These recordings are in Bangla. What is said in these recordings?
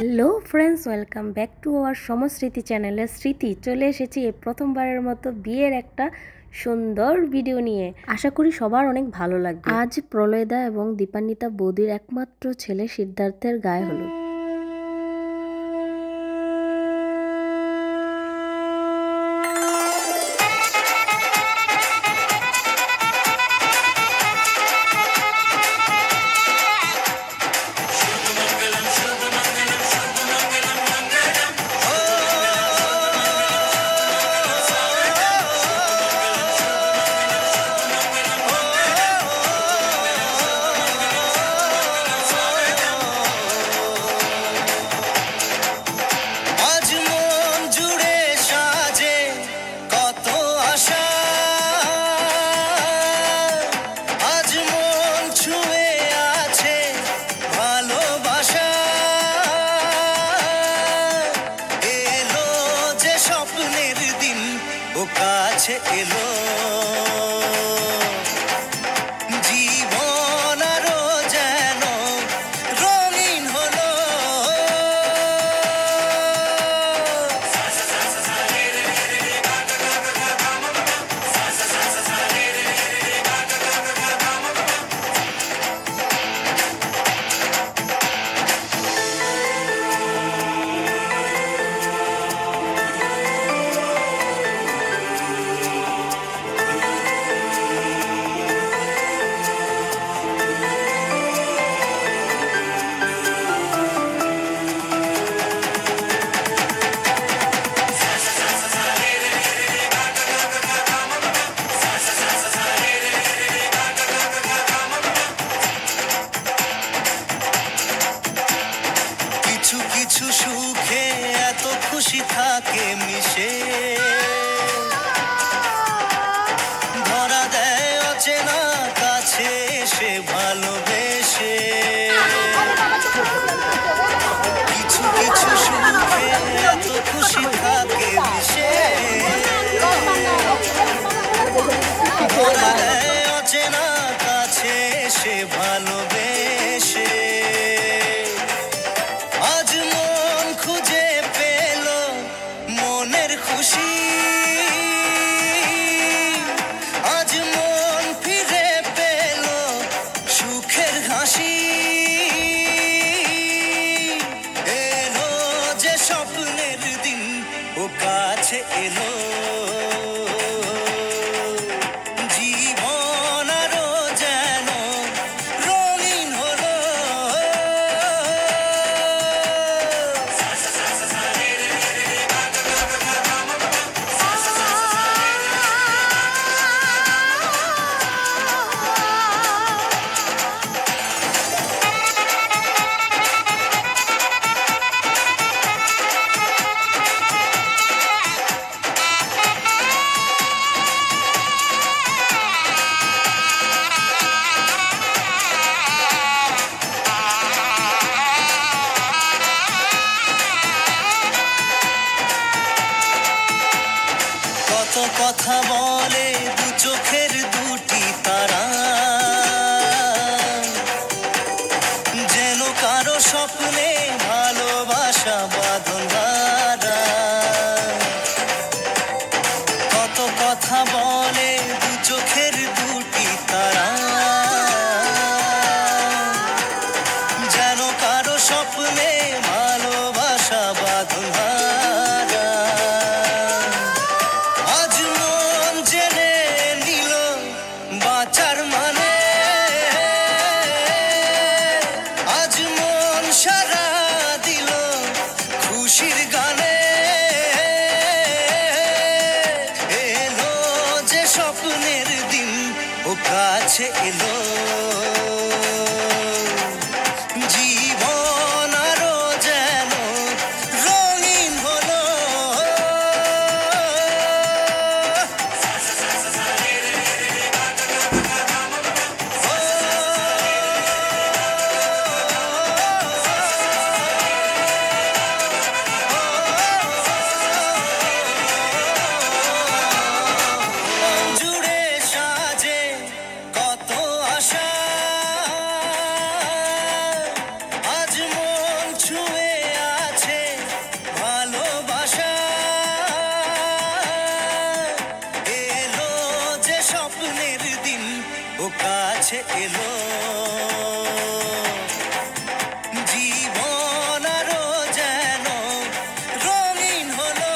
Hello friends, welcome back to our সমস্মৃতি চ্যানেলে। স্মৃতি চলে এসেছি এই প্রথমবারের মতো বিয়ের একটা সুন্দর ভিডিও নিয়ে। আশা করি সবার অনেক ভালো লাগবে। আজ প্রলয়দা এবং দীপান্বিতা বৌদির একমাত্র ছেলে সিদ্ধার্থের গায়ে হলুদ। কাছে এলো জীবন আরো যেন রঙিন হলো। কিছু সুখে এত খুশি থাকে মিশে, ধরা দেয় অচেনা কাছে এসে ভালোবেসে। কিছু সুখে এত খুশি থাকে মিশে, ধরা দেয় অচেনা কাছে এসে ভালোবেসে। আজ মন খুঁজে পেল মনের খুশি, আজ মন ফিরে পেল সুখের হাসি। এলো যে স্বপ্নের দিন ও কাছে এলো, জীবন আরো যেন রঙিন হলো। কত কথা বলে দু চোখের দুটি তারা, যেন কারো স্বপ্নে ভালোবাসা বাঁধন ধরা। কত কথা বলে দু চোখের দুটি তারা, যেন কারো স্বপ্নে ভালোবাসা বাঁধন ধরা। আজ মন জেনে নিল বাঁচার মানে, আজ মন সারা দিল খুশির গানে। এলো যে স্বপ্নের দিন ও কাছে এলো, জীবন আরো যেন রঙিন হলো। জুড়ে সাজে কত আশা, এলো জীবন আরো যেন রঙিন হলো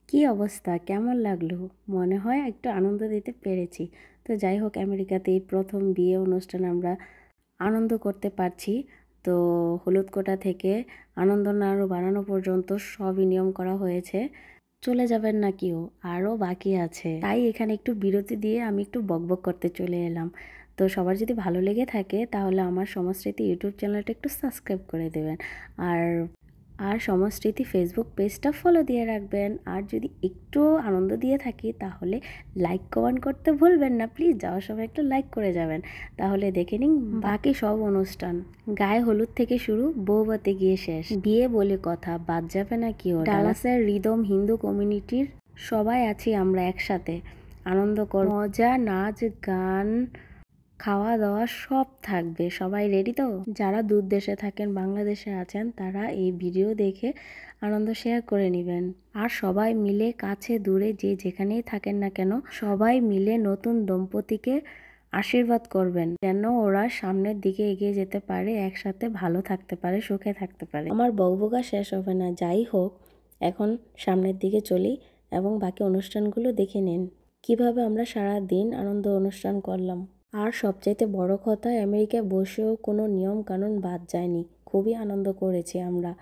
কি অবস্থা, কেমন লাগলো? মনে হয় একটু আনন্দ দিতে পেরেছি। তো যাই হোক, আমেরিকাতে এই প্রথম বিয়ে অনুষ্ঠান আমরা আনন্দ করতে পারছি। তো হলুদ কোটা থেকে আনন্দ নাড়ু বানানো পর্যন্ত সবই নিয়ম করা হয়েছে। চলে যাবেন না কেউ, আরও বাকি আছে। তাই এখানে একটু বিরতি দিয়ে আমি একটু বকবক করতে চলে এলাম। তো সবার যদি ভালো লেগে থাকে তাহলে আমার সমাজস্মৃতি ইউটিউব চ্যানেলটা একটু সাবস্ক্রাইব করে দেবেন, আর সমাজস্মৃতি ফেসবুক পেজটা ফলো দিয়ে রাখবেন। আর যদি একটু আনন্দ দিয়ে থাকি তাহলে লাইক কমেন্ট করতে ভুলবেন না প্লিজ। যাওয়ার সময় একটু লাইক করে যাবেন, তাহলে দেখে নিন বাকি সব অনুষ্ঠান। গায়ে হলুদ থেকে শুরু, বৌভাতে গিয়ে শেষ। বিয়ে বলে কথা, বাদ যাবে না কেউ। ডালাসের রিদম হিন্দু কমিউনিটির সবাই আছি আমরা একসাথে, আনন্দ কর, মজা, নাচ, গান, খাওয়া দাওয়া সব থাকবে। সবাই রেডি তো? যারা দূর দেশে থাকেন, বাংলাদেশে আছেন, তারা এই ভিডিও দেখে আনন্দ শেয়ার করে নেবেন। আর সবাই মিলে কাছে দূরে যে যেখানেই থাকেন না কেন, সবাই মিলে নতুন দম্পতিকে আশীর্বাদ করবেন, যেন ওরা সামনের দিকে এগিয়ে যেতে পারে, একসাথে ভালো থাকতে পারে, সুখে থাকতে পারে। আমার বকবকা শেষ হবে না। যাই হোক, এখন সামনের দিকে চলি এবং বাকি অনুষ্ঠানগুলো দেখে নিন কিভাবে আমরা সারা দিন আনন্দ অনুষ্ঠান করলাম। আর সবচাইতে বড় কথা, আমেরিকায় বসেও কোনো নিয়ম কানুন বাদ যায়নি। খুবই আনন্দ করেছি আমরা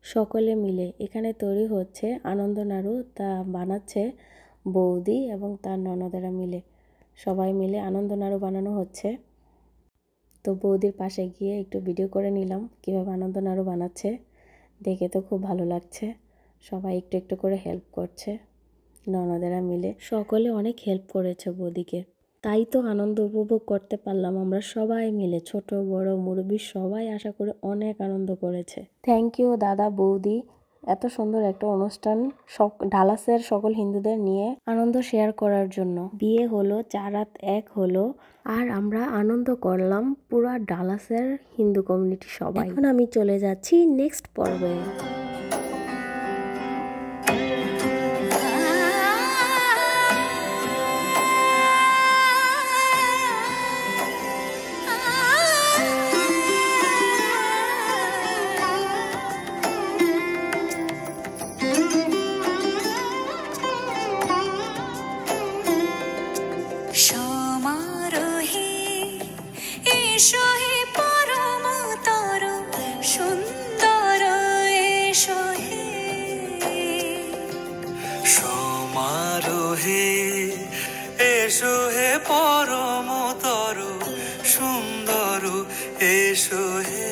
সকলে মিলে। এখানে তৈরি হচ্ছে আনন্দ নাড়ু, তা বানাচ্ছে বৌদি এবং তার ননদেরা মিলে। সবাই মিলে আনন্দ নাড়ু বানানো হচ্ছে। তো বৌদির পাশে গিয়ে একটু ভিডিও করে নিলাম কীভাবে আনন্দ নাড়ু বানাচ্ছে। দেখে তো খুব ভালো লাগছে। সবাই একটু একটু করে হেল্প করছে, ননদেরা মিলে সকলে অনেক হেল্প করেছে বৌদিকে। তাই তো আনন্দ উপভোগ করতে পারলাম আমরা সবাই মিলে, ছোট বড় মুরব্বি সবাই আশা করি অনেক আনন্দ করেছে। থ্যাংক ইউ দাদা বৌদি, এত সুন্দর একটা অনুষ্ঠান ডালাসের সকল হিন্দুদের নিয়ে আনন্দ শেয়ার করার জন্য। বিয়ে হলো, 4 রাত 1 হলো, আর আমরা আনন্দ করলাম পুরা ডালাসের হিন্দু কমিউনিটি সবাই। এখন আমি চলে যাচ্ছি নেক্সট পর্বে। সমারোহে এসো হে পরমতর সুন্দর, এসো হে সমারোহে এসো হে পরমতর সুন্দর এসো হে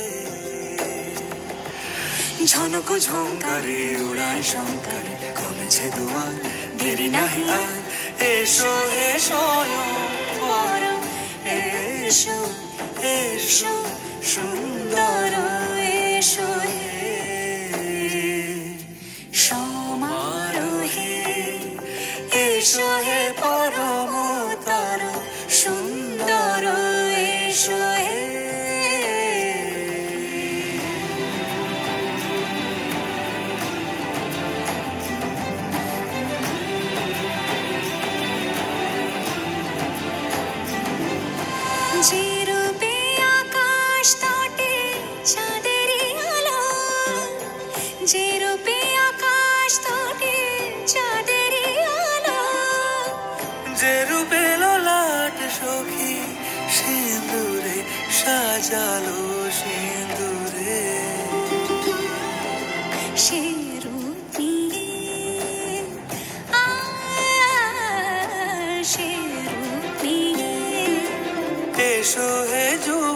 ঝনক ঝঙ্কারে উড়ায় শঙ্কর কমেছে দুয়ার দেরি নাহি আর এসো হে স্বয়ংবর এসো এসো সুন্দর এসো হে সমারোহে এসো হে পরমতর সুন্দর, এসো হে যে রূপে আকাশ তটে চাঁদেরই আলো, যে রূপে আকাশ তটে চাঁদেরই আলো, যে রূপে ললাট সখী সিঁদুরে সাজালো সিঁদুরে সে রূপ নিয়ে সে রূপ নিয়ে এসো হে যুগ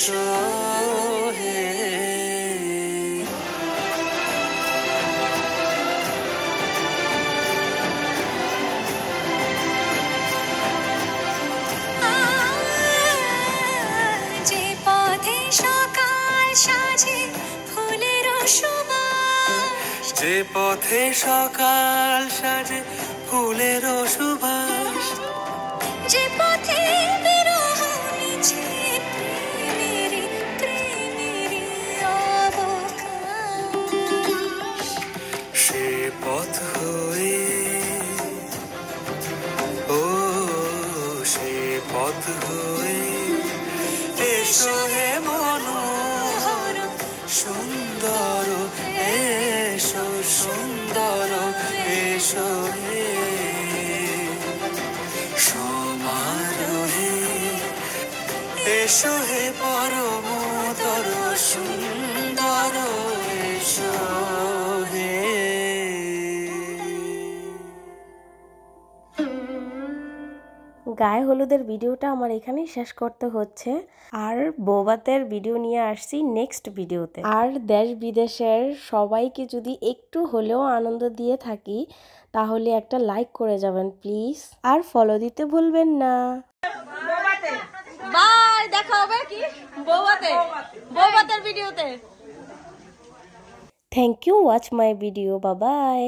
এসো হে যে পথে সকাল সাজে ফুলের সুবাস, যে পথে সকাল সাজে ফুলের সুবাস, যে পথে বিরহ মিছে প্রেমেরই প্রেমেরই অবকাশ, সে পথ হয়ে ও সে পথ হয়ে এসো হে মনোহর সুন্দর এসো সুন্দর এসো হে সমারোহে এসো হে পরমতর সুন্দর এসো হে গায়ে হলুদের ভিডিওটা আমার এখানেই শেষ করতে হচ্ছে, আর বৌভাতের ভিডিও নিয়ে আসছি নেক্সট ভিডিওতে। আর দেশ বিদেশের সবাইকে যদি একটু হলেও আনন্দ দিয়ে থাকি তাহলে একটা লাইক করে যাবেন প্লিজ, আর ফলো দিতে ভুলবেন না। বাই, দেখা হবে কি বৌভাতের ভিডিওতে। Thank you watch my video, bye by.